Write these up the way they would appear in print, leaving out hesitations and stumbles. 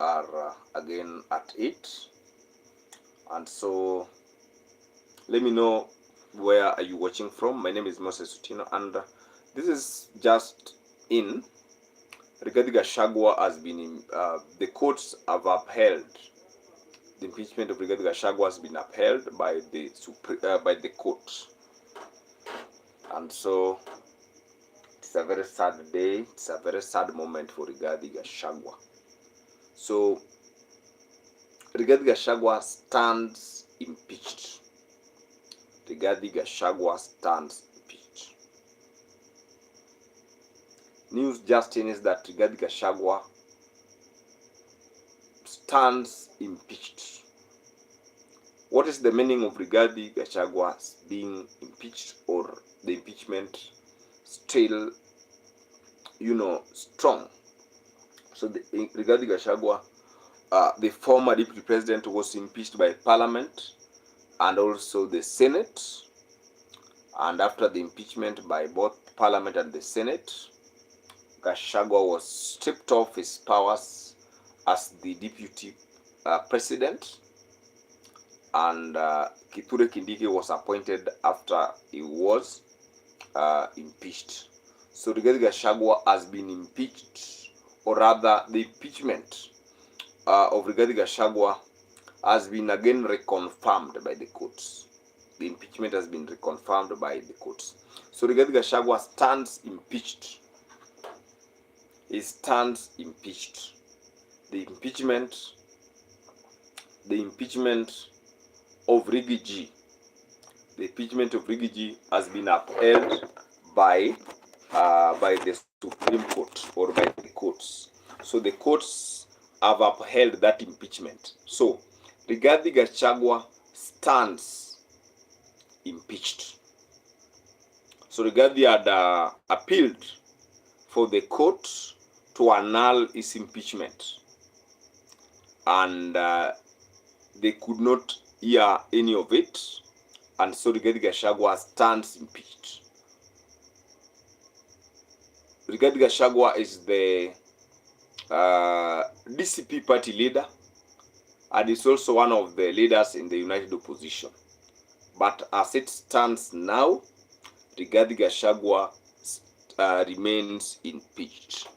are again at it. And so let me know where are you watching from. My name is Moses Utino, and this is just in. Rigathi Gachagua has been in, the courts have upheld the impeachment of Rigathi Gachagua has been upheld by the court, and so it's a very sad day. It's a very sad moment for Rigathi Gachagua. So Rigathi Gachagua stands impeached. Rigathi Gachagua stands impeached. News just in is that Rigathi Gachagua stands impeached. What is the meaning of Rigathi Gachagua being impeached, or the impeachment still, strong? So Rigathi Gachagua, the former deputy president, was impeached by Parliament and also the Senate. And after the impeachment by both Parliament and the Senate, Gachagua was stripped of his powers as the deputy president, and Kithure Kindiki was appointed after he was impeached. So Rigathi Gachagua has been impeached, or rather the impeachment of Rigathi Gachagua has been again reconfirmed by the courts. The impeachment has been reconfirmed by the courts. So Rigathi Gachagua stands impeached. He stands impeached. The impeachment of Rigathi, has been upheld by the Supreme Court, or by the courts. So the courts have upheld that impeachment. So Rigathi Gachagua stands impeached. So Rigathi had appealed for the court to annul his impeachment, and they could not hear any of it, and so Rigathi Gachagua stands impeached. Rigathi Gachagua is the DCP party leader, and is also one of the leaders in the United Opposition. But as it stands now, Rigathi Gachagua remains impeached.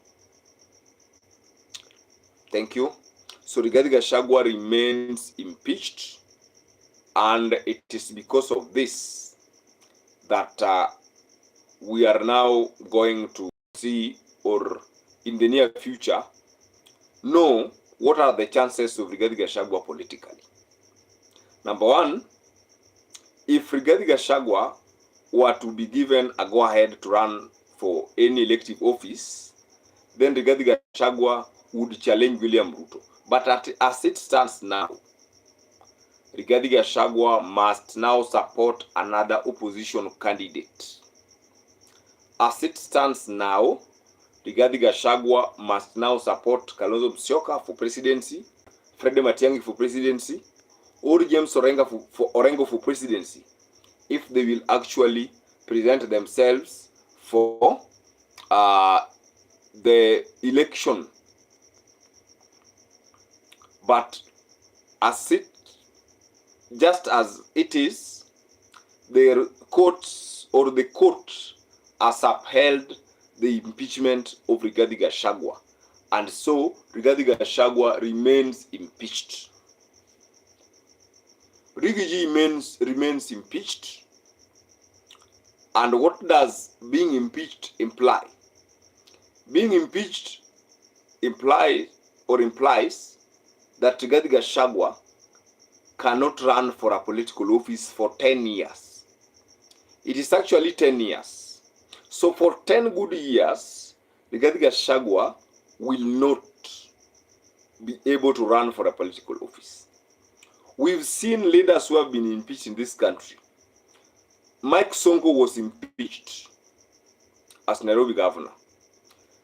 Thank you. So Rigathi Gachagua remains impeached, and it is because of this that we are now going to see, or in the near future, know what are the chances of Rigathi Gachagua politically. Number one, if Rigathi Gachagua were to be given a go-ahead to run for any elective office, then Rigathi Gachagua would challenge William Ruto. But as it stands now, Rigathi Gachagua must now support another opposition candidate. As it stands now, Rigathi Gachagua must now support Kalonzo Musyoka for presidency, Fred Matiang'i for presidency, or James Orengo for presidency, if they will actually present themselves for the election. But just as it is, the courts, or the court, has upheld the impeachment of Rigathi Gachagua, and so Rigathi Gachagua remains impeached. Rigathi remains impeached. And what does being impeached imply? Being impeached implies that Rigathi Gachagua cannot run for a political office for 10 years. It is actually 10 years. So for 10 good years, Rigathi Gachagua will not be able to run for a political office. We've seen leaders who have been impeached in this country. Mike Sonko was impeached as Nairobi governor.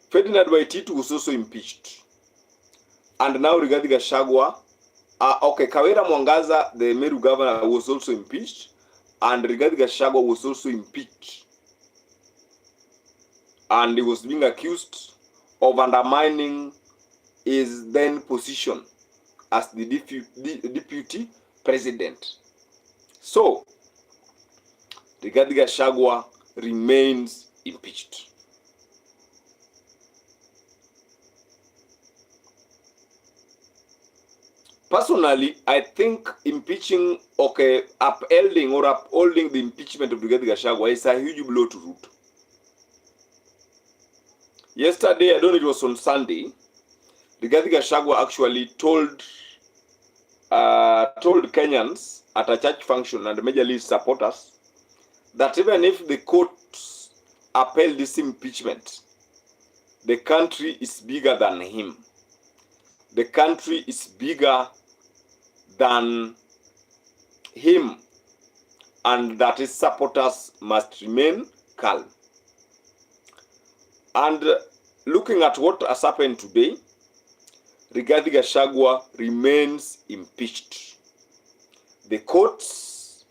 Ferdinand Waititu was also impeached. And now Rigathi Gachagua, Kawira Mwangaza, the Meru governor, was also impeached. And Rigathi Gachagua was also impeached. And he was being accused of undermining is then positioned as the deputy president. So, Rigathi Gachagua remains impeached. Personally, I think upholding the impeachment of Rigathi Gachagua is a huge blow to Ruto. Yesterday, I don't know, it was on Sunday, Rigathi Gachagua actually told Kenyans at a church function and majorly supporters that even if the courts upheld this impeachment, the country is bigger than him. The country is bigger than him, and that his supporters must remain calm. And looking at what has happened today, Rigathi Gachagua remains impeached. The courts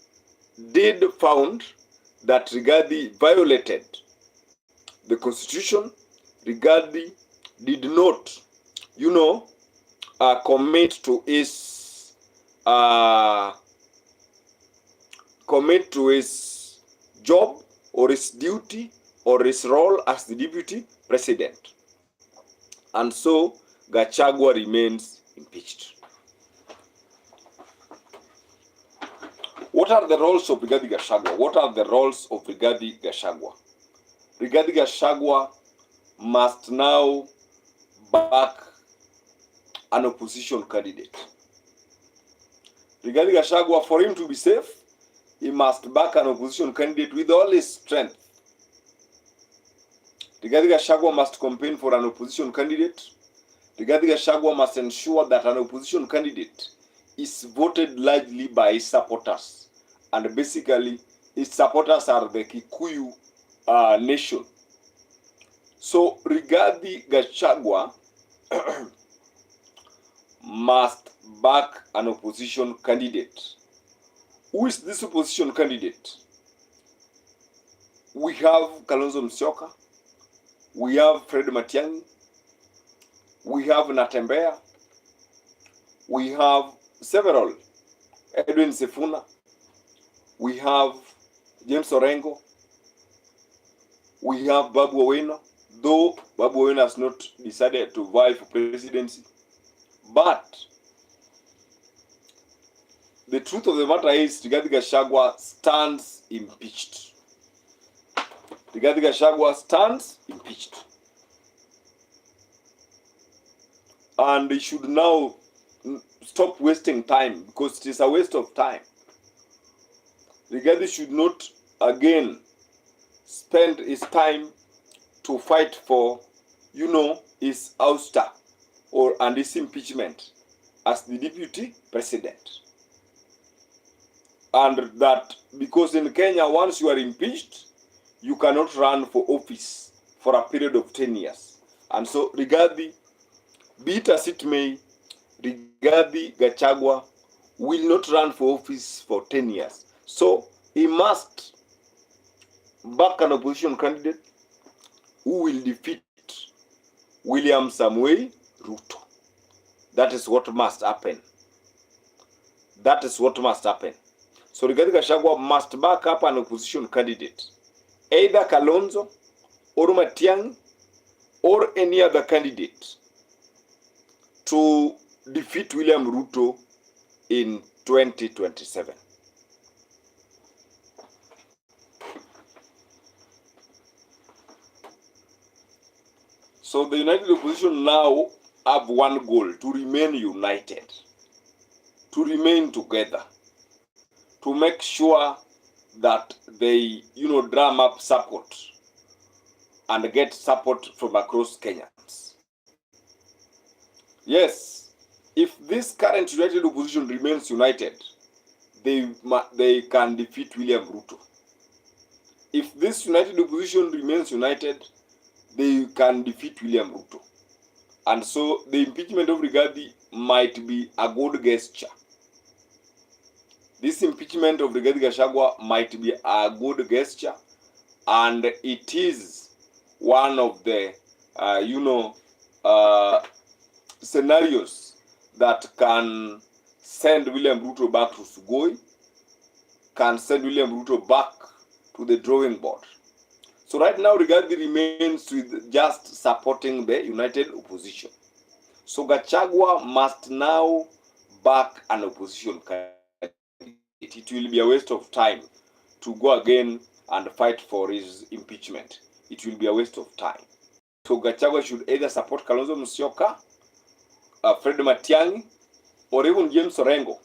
did found that Rigathi violated the constitution. Rigathi did not, commit to his job or his duty or his role as the deputy president. And so Gachagua remains impeached. What are the roles of Rigathi Gachagua? What are the roles of Rigathi Gachagua? Rigathi Gachagua must now back an opposition candidate. Rigathi Gachagua, for him to be safe, he must back an opposition candidate with all his strength. Rigathi Gachagua must campaign for an opposition candidate. Rigathi Gachagua must ensure that an opposition candidate is voted largely by his supporters. And basically, his supporters are the Kikuyu nation. So Rigathi Gachagua must back an opposition candidate. Who is this opposition candidate? We have Kalonzo Musyoka, we have Fred Matiang'i, we have Natembeya, we have several, Edwin Sifuna, we have James Orengo, we have Babu Owino, though Babu Owino has not decided to vie for presidency. But the truth of the matter is Rigathi Gachagua stands impeached. Rigathi Gachagua stands impeached. And he should now stop wasting time, because it is a waste of time. Rigathi should not again spend his time to fight for, his ouster and his impeachment as the deputy president. And that, because in Kenya, once you are impeached, you cannot run for office for a period of 10 years. And so Rigathi, be it as it may, Rigathi Gachagua will not run for office for 10 years. So he must back an opposition candidate who will defeat William Samoei Ruto. That is what must happen. That is what must happen. So Rigathi Gachagua must back up an opposition candidate, either Kalonzo or Matiang'i or any other candidate, to defeat William Ruto in 2027. So the united opposition now have one goal: to remain united, to remain together, to make sure that they, drum up support and get support from across Kenyans. Yes, if this current united opposition remains united, they can defeat William Ruto. If this united opposition remains united, they can defeat William Ruto. And so the impeachment of Rigathi might be a good gesture. This impeachment of Rigathi Gachagua might be a good gesture, and it is one of the, scenarios that can send William Ruto back to Sugoi, can send William Ruto back to the drawing board. So right now, Rigathi remains with just supporting the united opposition. So Gachagua must now back an opposition candidate. It will be a waste of time to go again and fight for his impeachment. It will be a waste of time. So Gachagua should either support Kalonzo Musyoka, Fred Matiang'i, or even James Orengo,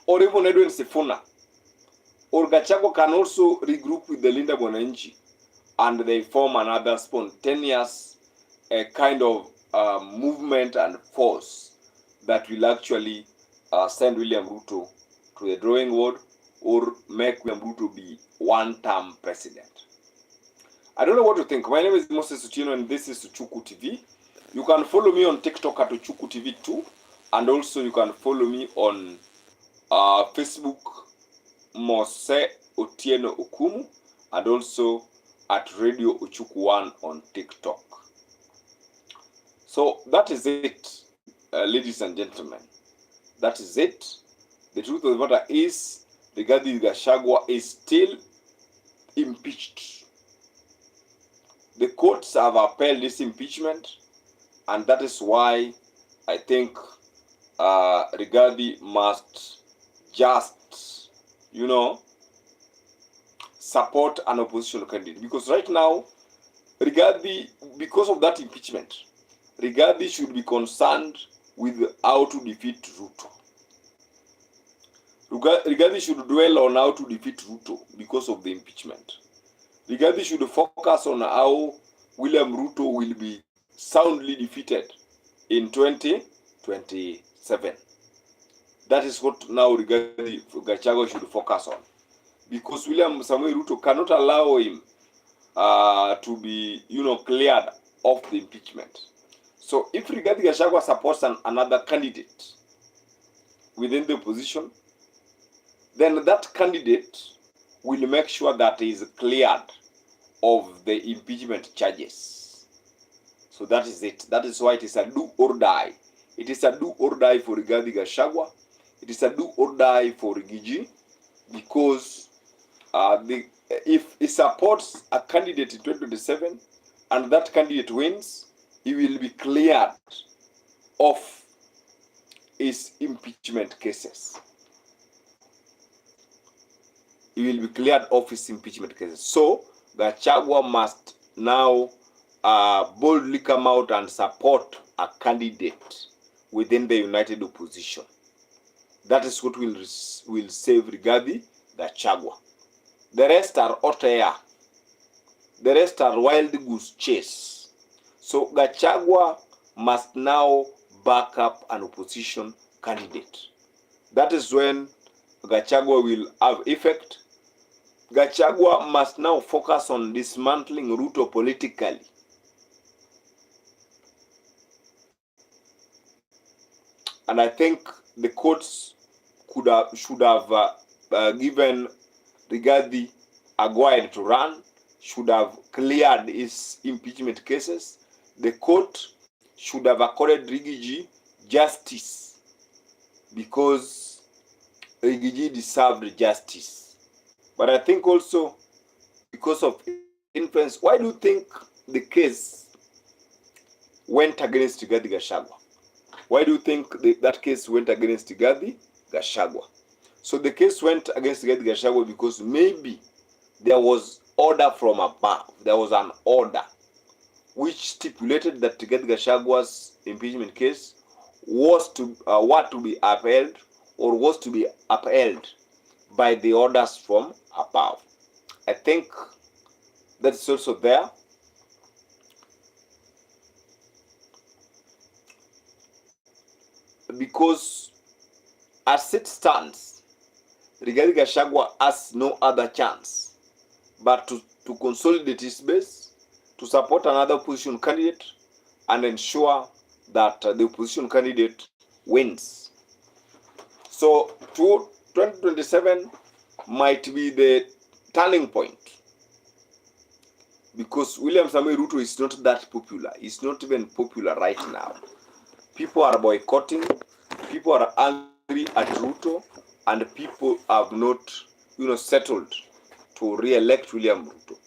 or even Edwin Sifuna. Or Gachagua can also regroup with the Linda Mwananchi and they form another spontaneous kind of movement and force that will actually send William Ruto to the drawing board or make William Ruto be one-term president. I don't know what to think. My name is Moses Utino and this is Uchuku TV. You can follow me on TikTok at Uchuku TV 2, and also you can follow me on Facebook, Mose Otieno Okumu, and also at Radio Uchuku 1 on TikTok. So that is it, ladies and gentlemen. That is it. The truth of the matter is, Rigathi Gachagua is still impeached. The courts have upheld this impeachment, and that is why I think Rigathi must just, support an opposition candidate. Because right now, Rigathi, because of that impeachment, Rigathi should be concerned with how to defeat Ruto. Rigathi should dwell on how to defeat Ruto because of the impeachment. Rigathi should focus on how William Ruto will be soundly defeated in 2027. That is what now Rigathi Gachagua should focus on. Because William Samoei Ruto cannot allow him to be, cleared of the impeachment. So if Rigathi Gachagua supports another candidate within the opposition, then that candidate will make sure that he is cleared of the impeachment charges. So that is it. That is why it is a do or die. It is a do or die for Rigathi Gachagua. It is a do or die for Rigiji, because if he supports a candidate in 2027 and that candidate wins, he will be cleared of his impeachment cases. He will be cleared of his impeachment cases. So Gachagua must now boldly come out and support a candidate within the united opposition. That is what will save Rigathi Gachagua. The rest are hot air. The rest are wild goose chase. So Gachagua must now back up an opposition candidate. That is when Gachagua will have effect. Gachagua must now focus on dismantling Ruto politically. And I think the courts should have given Rigathi a go ahead to run, should have cleared his impeachment cases. The court should have accorded Rigiji justice, because Rigiji deserved justice. But I think also because of influence, why do you think the case went against Rigathi Gachagua? Why do you think that case went against Rigathi Gachagua? So the case went against Rigathi Gachagua because maybe there was order from above. There was an order which stipulated that Rigathi Gachagua's impeachment case was to be upheld, or was to be upheld by the orders from above. I think that's also there. Because as it stands, Rigathi Gachagua has no other chance but to consolidate his base, to support another opposition candidate, and ensure that the opposition candidate wins. So 2027 might be the turning point, because William Samoei Ruto is not that popular. He's not even popular right now. People are boycotting, people are angry at Ruto, and people have not, settled to re-elect William Ruto.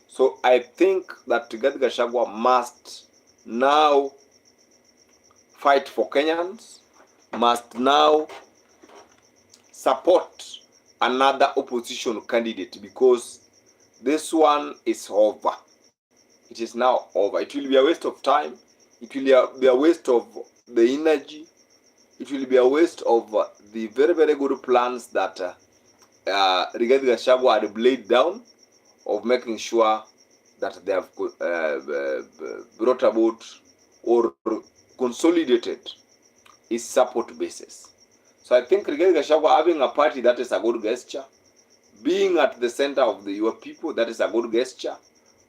So I think that Rigathi Gachagua must now fight for Kenyans, must now support another opposition candidate, because this one is over. It is now over. It will be a waste of time. It will be a waste of the energy. It will be a waste of the very, very good plans that Rigathi Gachagua had laid down, of making sure that they have brought about or consolidated his support basis. So I think Rigathi Gachagua having a party, that is a good gesture. Being at the center of your people, that is a good gesture.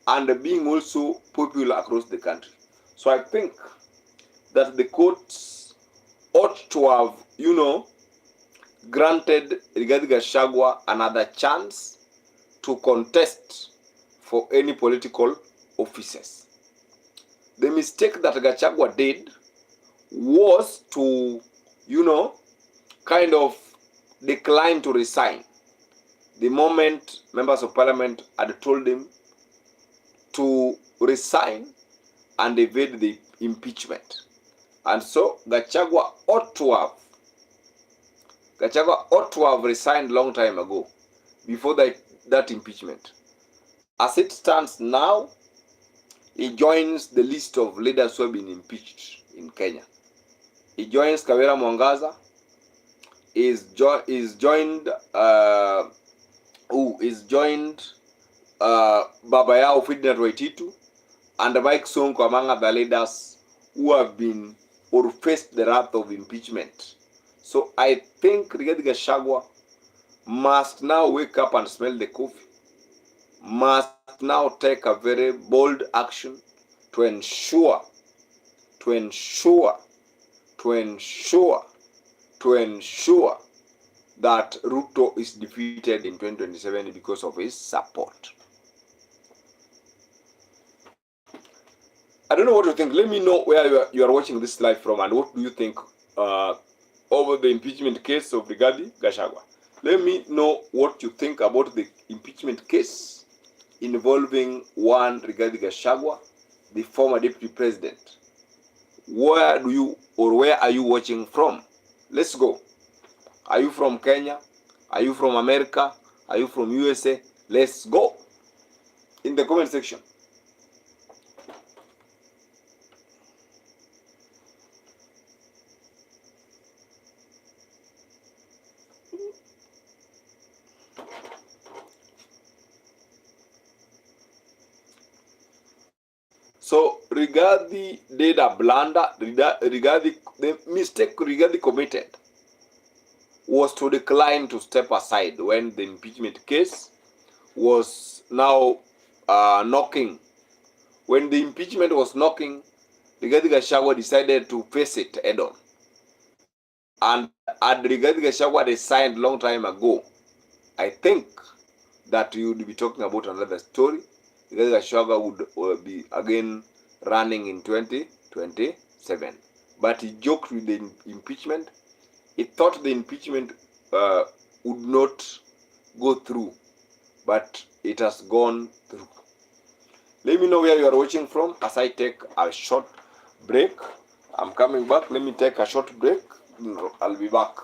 And being also popular across the country. So I think that the courts ought to have, granted Rigathi Gachagua another chance to contest for any political offices. The mistake that Gachagua did was to, kind of decline to resign the moment members of parliament had told him to resign and evade the impeachment. And so Gachagua ought to have resigned long time ago, before that impeachment. As it stands now, he joins the list of leaders who have been impeached in Kenya. He joins Kawira Mwangaza. Is joined Baba Yao Ferdinand Waititu and Mike Sonko, among other leaders who have been or faced the wrath of impeachment. So I think Rigathi Gachagua must now wake up and smell the coffee, must now take a very bold action to ensure that Ruto is defeated in 2027 because of his support. I don't know what you think. Let me know where you are watching this live from, and what do you think over the impeachment case of Rigathi Gachagua. Let me know what you think about the impeachment case involving one Rigathi Gachagua, the former deputy president. Where are you watching from? Let's go. Are you from Kenya? Are you from America? Are you from USA? Let's go in the comment section. So Rigathi did a blunder. The mistake Rigathi committed was to decline to step aside when the impeachment case was now knocking. When the impeachment was knocking, Rigathi Gachagua decided to face it head on. And had Rigathi Gachagua resigned long time ago, I think that you would be talking about another story. Rigathi Gachagua would be again running in 2027. But he joked with the impeachment. He thought the impeachment would not go through, but it has gone through. Let me know where you are watching from as I take a short break. I'm coming back. Let me take a short break. I'll be back.